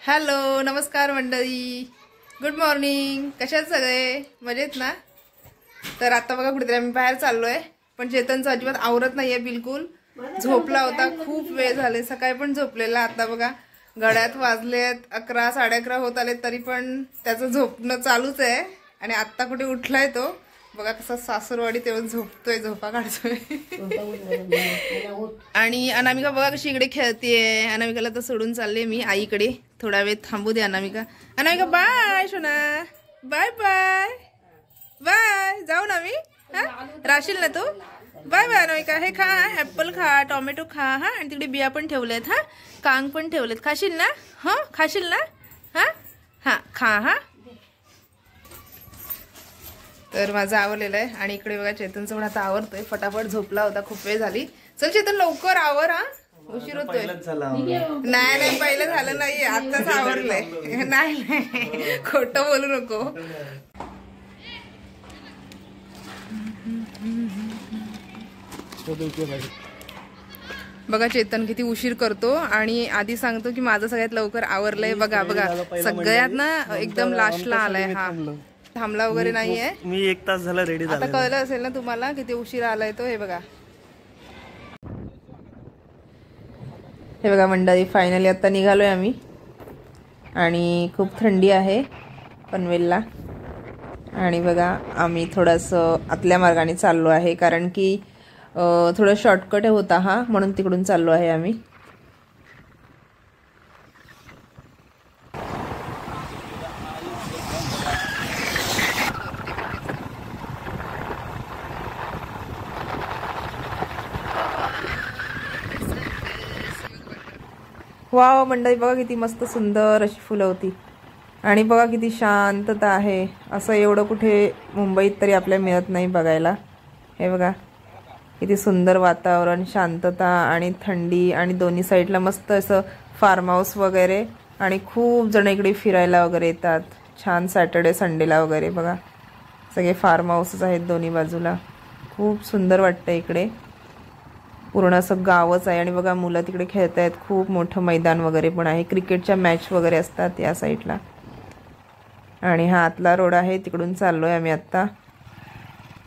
Hello नमस्कार मंडळी, good morning. कशात सगळे मजेत ना? तर आता बघा कुठेतरी आम्ही बाहेर चाललोय, पण चेतनचं अजिबात आवरत नाहीये बिलकुल. झोपला होता, खूप वेळ झाले, सकाळी पण झोपलेला. आता बघा घड्यात वाजलेत 11 11:30 होत आले तरी पण त्याचं झोपणं चालूच आहे. आणि आत्ता कुठे उठलाय तो बघा, कसा सासूरवाडी तेव्हा झोपतोय, झोपा काढतोय. आणि अनामिका बघा कशी इकडे खेळतीये. अनामिकाला तर सोडून चालले मी आईकडे, थोडा वेळ थांबू दे अनामिका. अनामिका बाय सोना, बाय बाय बाय. जाऊ ना मी, राशील ना तू? बाय बाय अनामिका. हे खा, ऍपल खा, टोमॅटो खा हा, आणि तिकडे बिया पण ठेवलेत हा, कांग पण ठेवलेत. खाशील ना? हा खाशील ना? हा हा खा हा. तर माझं आवरलेलं आहे. आणि इकडे बघा चेतनचं पण आता आवरतोय, फटाफट झोपला होता, खूप वेळ झाली. चल चेतन लवकर आवर हा, उशीर होतोय. नाही नाही पहिलं झालं नाहीये, आत्ताच आवरलंय. नाही खोटं बोलू नको. बघा चेतन किती उशीर करतो, आणि आधी सांगतो की माझं सगळ्यात लवकर आवरलंय. बघा बघा सगळ्यात ना एकदम लास्टला आलाय हा, थांबला वगैरे नाहीये. मी 1 तास झाला रेडी झाला. आता कळलं असेल ना तुम्हाला किती उशीर आलाय तो. हे बघा, हे बघा मंडळी, फायनली आता निघालोय आम्ही. आणि खूप थंडी आहे पनवेलला. आणि बघा आम्ही थोडंसं आतल्या मार्गाने चाललो आहे, कारण की थोडं शॉर्टकट होता हा, म्हणून तिकडून चाललो आहे आम्ही. वाव मंडळी बघा किती मस्त सुंदर अशी फुलं होती. आणि बघा किती शांतता आहे. असं एवढं कुठे मुंबईत तरी आपल्याला मिळत नाही बघायला. हे बघा किती सुंदर वातावरण, शांतता आणि थंडी, आणि दोन्ही साईडला मस्त असं फार्म हाऊस वगैरे. आणि खूप जण इकडे फिरायला वगैरे येतात, छान सॅटर्डे संडेला वगैरे. बघा सगळे फार्म हाऊसच आहेत दोन्ही बाजूला. खूप सुंदर वाटतं इकडे, पूर्ण असं गावच आहे. आणि बघा मुलं तिकडे खेळत आहेत, खूप मोठं मैदान वगैरे पण आहे, क्रिकेटच्या मॅच वगैरे असतात या साईडला. आणि हा आतला रोड आहे, तिकडून चाललो आहे आम्ही आत्ता.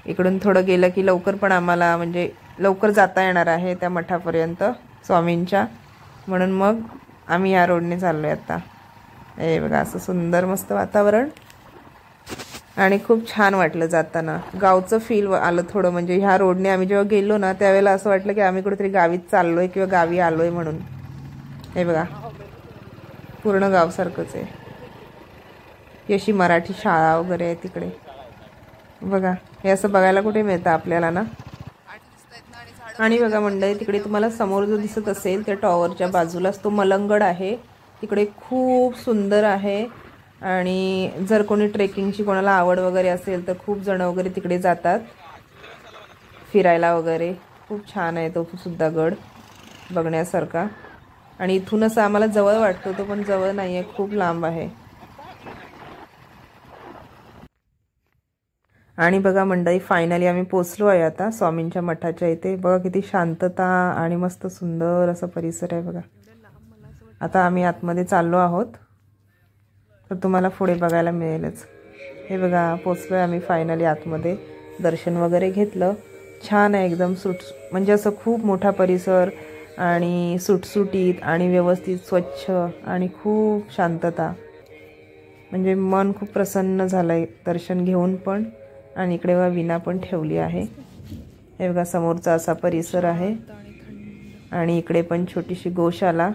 इकडून थोडं गेलं की लवकर पण आम्हाला म्हणजे लवकर जाता येणार आहे त्या मठापर्यंत स्वामींच्या, म्हणून मग आम्ही या रोडने चाललो आहे आत्ता. हे बघा असं सुंदर मस्त वातावरण, आणि खूप छान वाटलं जाताना. गावचं फील आलं थोडं, म्हणजे ह्या रोडने आम्ही जेव्हा गेलो ना त्यावेळेला असं वाटलं की आम्ही कुठेतरी गावीत चाललोय किंवा गावी आलोय म्हणून. हे बघा पूर्ण गावसारखंच आहे. अशी मराठी शाळा वगैरे आहे तिकडे. बघा हे असं बघायला कुठे मिळतं आपल्याला ना. आणि बघा मंडळी तिकडे तुम्हाला समोर जो दिसत असेल त्या टॉवरच्या बाजूलाच तो मलंगड आहे. तिकडे खूप सुंदर आहे. आणि जर कोणी ट्रेकिंगची कोणाला आवड वगैरे असेल तर खूप जण वगैरे तिकडे जातात फिरायला वगैरे. खूप छान आहे तो सुद्धा गड बघण्यासारखा. आणि इथूनच आम्हाला जवळ वाटतो तो, पण जवळ नाही आहे, खूप लांब आहे. आणि बघा मंडळी फायनली आम्ही पोचलो आहे आता स्वामींच्या मठाच्या इथे. बघा किती शांतता आणि मस्त सुंदर असा परिसर आहे बघा. आता आम्ही आतमध्ये चाललो आहोत, तर तुम्हाला पुढे बघायला मिळेलच. हे बघा पोचलोय आम्ही फायनली आतमध्ये. दर्शन वगैरे घेतलं, छान आहे एकदम म्हणजे असं खूप मोठा परिसर, आणि सुटसुटीत आणि व्यवस्थित स्वच्छ, आणि खूप शांतता. म्हणजे मन खूप प्रसन्न झालंय दर्शन घेऊन पण. आणि इकडे बघा विना पण ठेवली आहे. हे बघा समोरचा असा परिसर आहे. आणि इकडे पण छोटीशी गोशाला,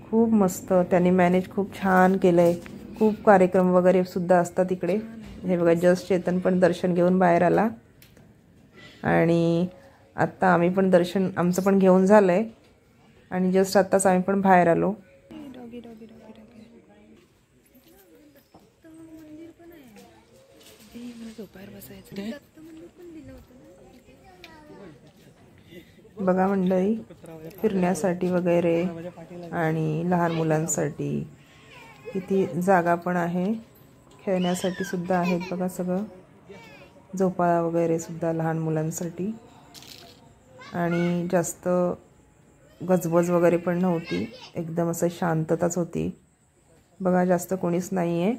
खूप मस्त त्यांनी मॅनेज खूप छान केलंय. खूप कार्यक्रम वगैरे सुद्धा असतात इकडे. हे बघा जस्ट चेतन पण दर्शन घेऊन बाहेर आला. आणि आत्ता आम्ही पण दर्शन आमचं पण घेऊन झालंय, आणि जस्ट आत्ताच आम्ही पण बाहेर आलो. बघा मंडळी फिरण्यासाठी वगैरे आणि लहान मुलांसाठी किती जागा पण आहे, खेळण्यासाठी सुद्धा आहेत बघा सगळं. झोपाळा वगैरे सुद्धा लहान मुलांसाठी. आणि जास्त गजबज वगैरे पण नव्हती, एकदम असं शांतताच होती. बघा जास्त कोणीच नाही आहे.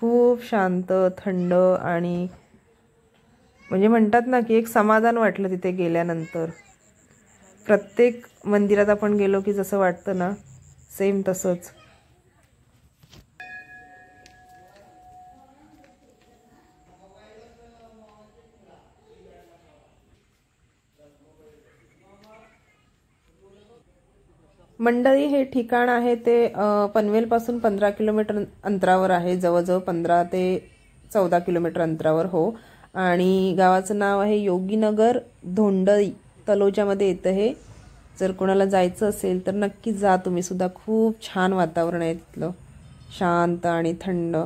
खूप शांत थंड आणि म्हणजे म्हणतात ना की एक समाधान वाटलं तिथे गेल्यानंतर. प्रत्येक मंदिरात आपण गेलो की जसं वाटतं ना सेम तसंच. मंडई हे ठिकाण आहे ते पनवेलपासून 15 किलोमीटर अंतरावर आहे. जवळजवळ 15 ते 14 किलोमीटर अंतरावर हो. आणि गावाचं नाव आहे योगीनगर धोंडई, तलोजामध्ये येतं हे. जर कोणाला जायचं असेल तर नक्की जा तुम्ही सुद्धा. खूप छान वातावरण आहे तिथलं, शांत आणि थंड.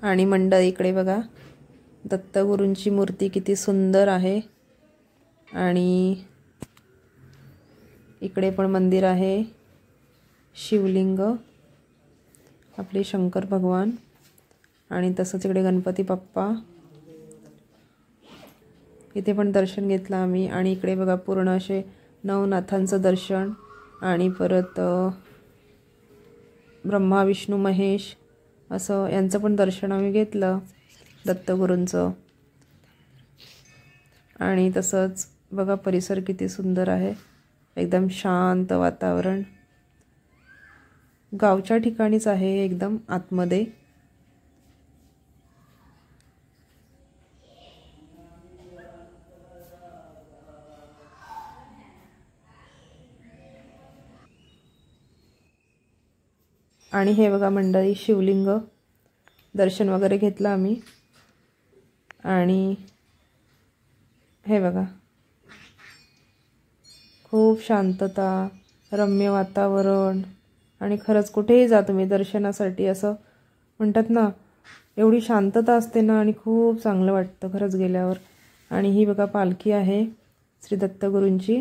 आणि मंडईकडे बघा दत्तगुरूंची मूर्ती किती सुंदर आहे. आणि इकडे पण मंदिर आहे, शिवलिंग आपले शंकर भगवान. आणि तसंच इकडे गणपती बाप्पा, इथे पण दर्शन घेतलं आम्ही. आणि इकडे बघा पूर्ण असे नवनाथांचं दर्शन. आणि परत ब्रह्मा विष्णू महेश असं यांचं पण दर्शन आम्ही घेतलं, दत्तगुरूंचं. आणि तसंच बघा परिसर किती सुंदर आहे, एकदम शांत वातावरण. गावच्या ठिकाणीच आहे एकदम आतमध्ये. आणि हे बघा मंडळी शिवलिंग, दर्शन वगैरे घेतलं आम्ही. आणि हे बघा खूप शांतता, रम्य वातावरण. आणि खरंच कुठेही जा तुम्ही दर्शनासाठी, असं म्हणतात ना एवढी शांतता असते ना आणि खूप चांगलं वाटतं खरंच गेल्यावर. आणि ही बघा पालखी आहे श्री दत्तगुरूंची.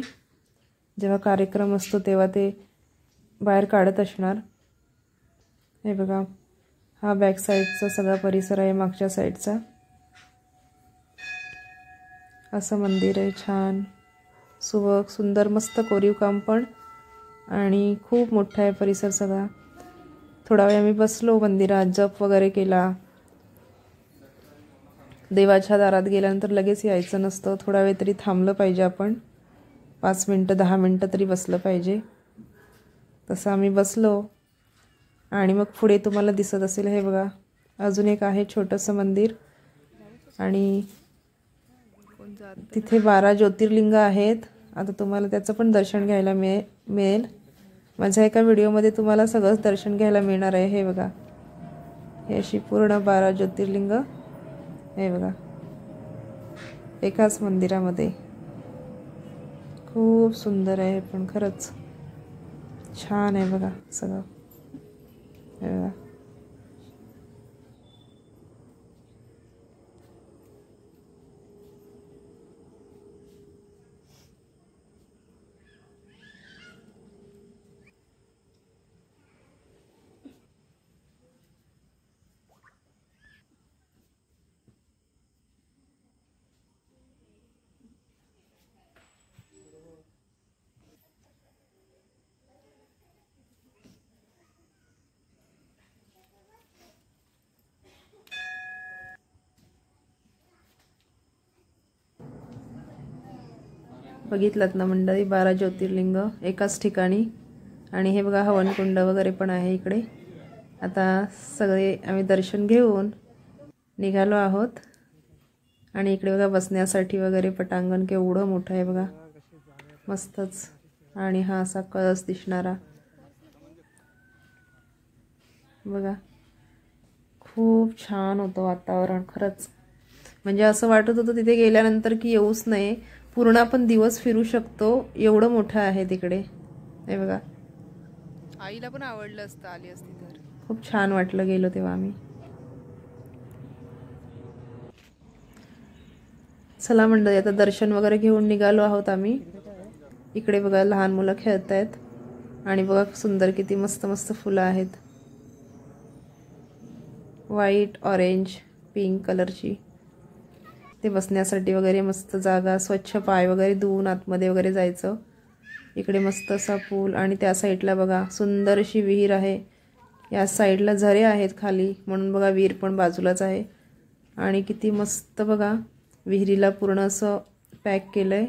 जेव्हा कार्यक्रम असतो तेव्हा ते बाहेर काढत असणार. हे बघा हा बॅक साईडचा सगळा परिसर आहे, मागच्या साईडचा. असं मंदिर आहे, छान सुबक सुंदर मस्त कोरीव काम पण. आणि खूप मोठा आहे परिसर सगळा. थोडा वेळ आम्ही बसलो मंदिरात, जप वगैरे केला. देवाच्या दारात गेल्यानंतर लगेच यायचं नसतं, थोडा वेळ तरी थांबलं पाहिजे आपण. 5 मिनटं 10 मिनटं तरी बसलं पाहिजे. तसं आम्ही बसलो. आणि मग पुढे तुम्हाला दिसत असेल हे बघा अजून एक आहे छोटंसं मंदिर. आणि तिथे 12 ज्योतिर्लिंग आहेत. आता तुम्हाला त्याचं पण दर्शन घ्यायला मिळेल. माझ्या एका व्हिडिओमध्ये तुम्हाला सगळंच दर्शन घ्यायला मिळणार आहे. हे बघा हे अशी पूर्ण 12 ज्योतिर्लिंग हे बघा एकाच मंदिरामध्ये. खूप सुंदर आहे पण खरंच छान आहे बघा सगळं. हे बघा बघितलात ना मंडळी 12 ज्योतिर्लिंग एकाच ठिकाणी. आणि हे बघा हवनकुंड वगैरे पण आहे इकडे. आता सगळे आम्ही दर्शन घेऊन निघालो आहोत. आणि इकडे बघा बसण्यासाठी वगैरे पटांगण केवढं मोठं आहे बघा, मस्तच. आणि हा असा कळस दिसणारा बघा, खूप छान होतं वातावरण खरंच. म्हणजे असं वाटत होतं तिथे गेल्यानंतर की येऊच नाही, पूर्ण आपण दिवस फिरू शकतो, एवढं मोठं आहे तिकडे. हे बघा आईला पण आवडलं असतं, आली असती तर. खूप छान वाटलं गेलो तेव्हा आम्ही. चला मंडळी आता दर्शन वगैरे घेऊन निघालो आहोत आम्ही. इकडे बघा लहान मुलं खेळत आहेत. आणि बघा सुंदर किती मस्त मस्त फुलं आहेत, व्हाईट ऑरेंज पिंक कलरची. ते बसण्यासाठी वगैरे मस्त जागा, स्वच्छ पाय वगैरे धुवून आतमध्ये वगैरे जायचं. इकडे मस्त असा पूल आणि त्या साईडला बघा सुंदर अशी विहीर आहे. या साईडला झरे आहेत खाली, म्हणून बघा विहीर पण बाजूलाच आहे. आणि किती मस्त बघा, विहिरीला पूर्ण असं पॅक केलं आहे.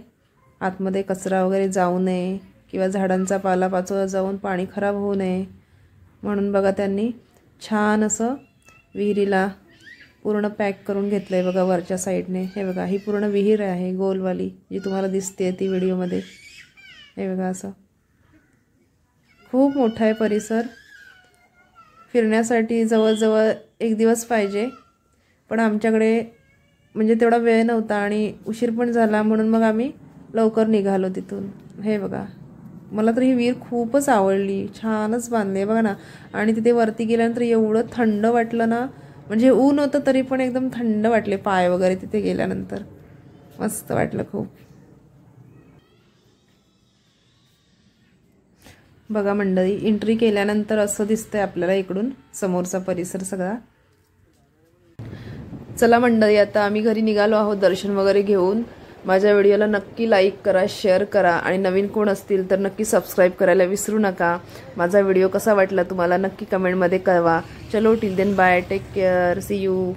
आतमध्ये कचरा वगैरे जाऊ नये किंवा झाडांचा पालापाचोळा जाऊन पाणी खराब होऊ नये म्हणून बघा त्यांनी छान असं विहिरीला पूर्ण पॅक करून घेतलं आहे बघा वरच्या साईडने. हे बघा ही पूर्ण विहीर आहे गोलवाली जी तुम्हाला दिसते ती व्हिडिओमध्ये. हे बघा असं खूप मोठा आहे परिसर. फिरण्यासाठी जवळजवळ 1 दिवस पाहिजे, पण आमच्याकडे म्हणजे तेवढा वेळ नव्हता आणि उशीर पण झाला, म्हणून मग आम्ही लवकर निघालो तिथून. हे बघा मला तर ही विहीर खूपच आवडली, छानच बांधली बघा ना. आणि तिथे वरती गेल्यानंतर एवढं थंड वाटलं ना, म्हणजे ऊन होतं तरी पण एकदम थंड वाटले पाय वगैरे तिथे गेल्यानंतर. मस्त वाटलं खूप. बघा मंडळी, एंट्री केल्यानंतर असं दिसतंय आपल्याला इकडून समोरचा परिसर सगळा. चला मंडळी, आता आम्ही घरी निघालो आहोत दर्शन वगैरे घेऊन. माझ्या व्हिडिओला नक्की लाईक करा, शेअर करा आणि नवीन कोण असतील तर नक्की सबस्क्राईब करायला विसरू नका. माझा व्हिडिओ कसा वाटला तुम्हाला नक्की कमेंटमध्ये कळवा. चलो till then bye, take care, see you.